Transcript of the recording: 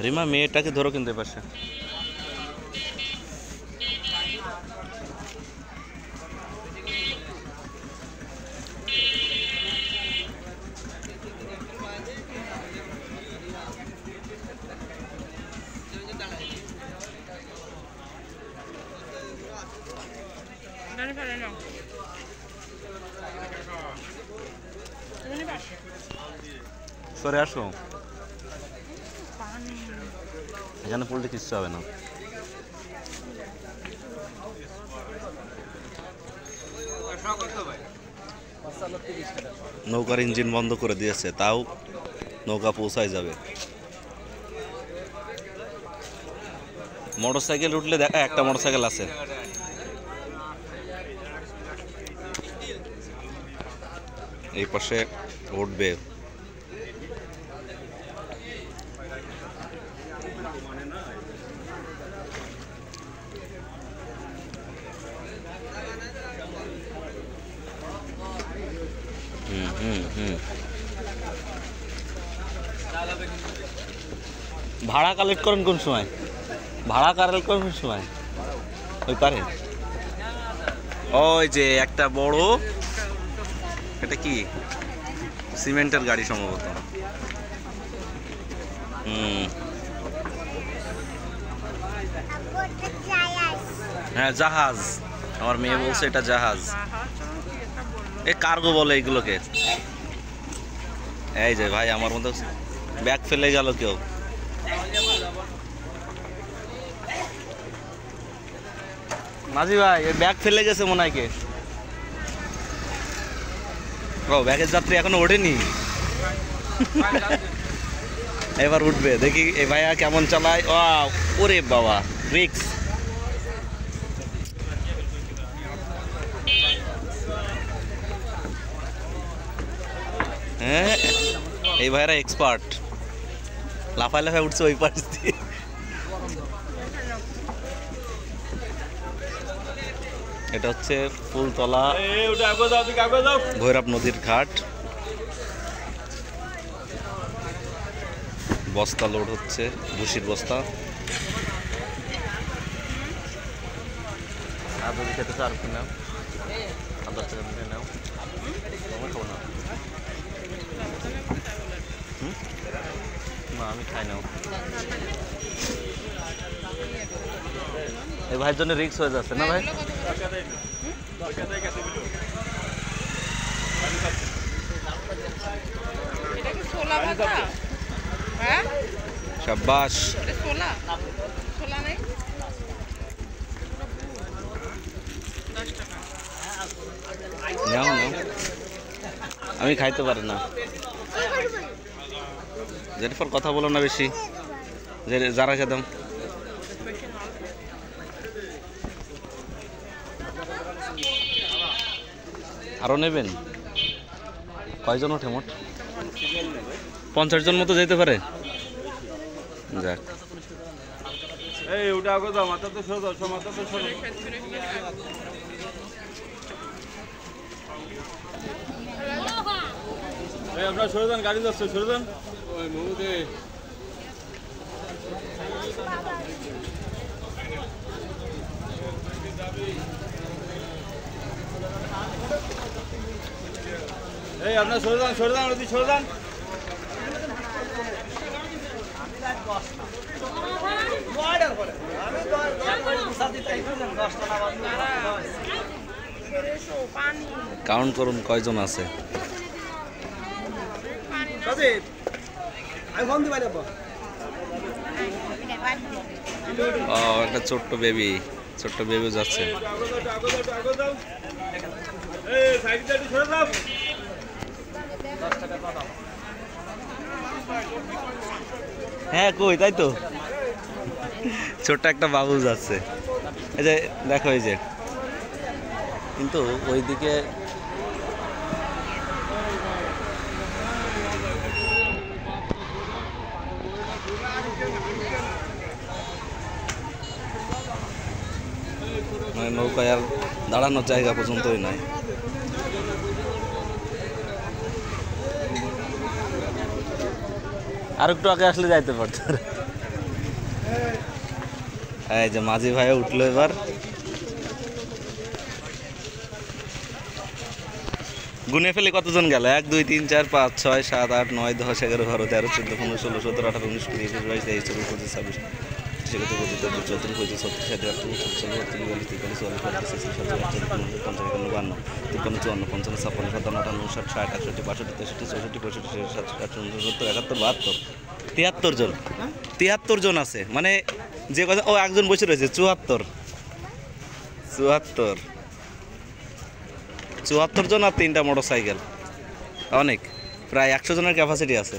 রিমা মেয়েটাকে ধরো কিন্তু পাশে। সরে আসো, এখানে পড়লে কিচ্ছু হবে না। নৌকার ইঞ্জিন বন্ধ করে দিয়েছে, তাও নৌকা পৌঁছায় যাবে। মোটরসাইকেল উঠলে দেখা একটা মোটরসাইকেল আছে। এই পাশে উঠবে। ভাড়া কালেক্ট করেন কোন সময়? ভাড়া কালেক্ট করেন কোন সময়? ওই পারে ওই যে একটা বড়, এটা কি সিমেন্টের গাড়ি সম্ভবত। হ্যাঁ জাহাজ, আমার মেয়ে বলছে এটা জাহাজ। এ কার্গো বলে এগুলোকে। এই যে ভাই আমার মতো ব্যাগ ফেলে গেল কেউ। মাঝি ভাই ব্যাগ ফেলে গেছে মনে হয় কে। ও ব্যাগের যাত্রী এখনো ওঠেনি, এবার উঠবে। দেখি এই ভাইয়া কেমন চালায়। ওরে বাবা রিক্স। হ্যাঁ এই ভাইরা এক্সপার্ট, লাফায় লাফায় উঠছে ওই পাশ দিয়ে। এটা হচ্ছে ফুলতলা ভৈরব নদীর ঘাট। বস্তা লোড হচ্ছে, ভুসির বস্তা। আর যদি খেতে চাও আর কি নাও, আদা চাটনি নাও। আমি খাবো না, না আমি খাই নাও। এই ভাইয়ের জন্য রিক্স হয়ে যাচ্ছে না ভাই? শাবাশ। নাও নাও, আমি খাইতে পারি না। জেনিফার কথা বলো না বেশি, যারা খেতাম। আরো নেবেন? কয়জন ওঠে মোট? 50 জন মতো যেতে পারে। যাক এই ওটা আগে দাও, মাথা তো সরো, মাথা তো সরো। এই আপনারা সরে যান, গাড়ি যাচ্ছে, সরে যান। ওই মোমোতে এই আপনারা সরে যান, সরে যান, ওদিকে সরে যান। কাউন্ট করুন কয়জন আছে। ও একটা ছোট্ট বেবি, ছোট্ট বেবি যাচ্ছে। হ্যাঁ কই তাই তো, ছোট্ট একটা বাবু যাচ্ছে। এই যে দেখো, এই যে কিন্তু ওইদিকে মানে নৌকায় আর দাঁড়ানোর জায়গা পর্যন্তই নাই। আর একটু আগে আসলে যাইতে পারত। এই যে মাঝি ভাই উঠলো এবার। গুনে ফেলে কতজন গেল? 1 2 3 4 5 6 7 8 9 10 11 12 13 14 15 16 17 18 19 20 21 22 23 24 25 26 সেক্ষেত্রে 25 34 35 36 37 38 39 40 41 42 43 44 45 46 47 48 49 50 51 54 55 56 57 58 59 60 61 62 63 64 65 66 67 68 69 70 71 জন 73 জন আছে, মানে যে কথা ও একজন বসে রয়েছে 74 জন আর 3টা মোটরসাইকেল, অনেক, প্রায় 100 জনের ক্যাপাসিটি আছে।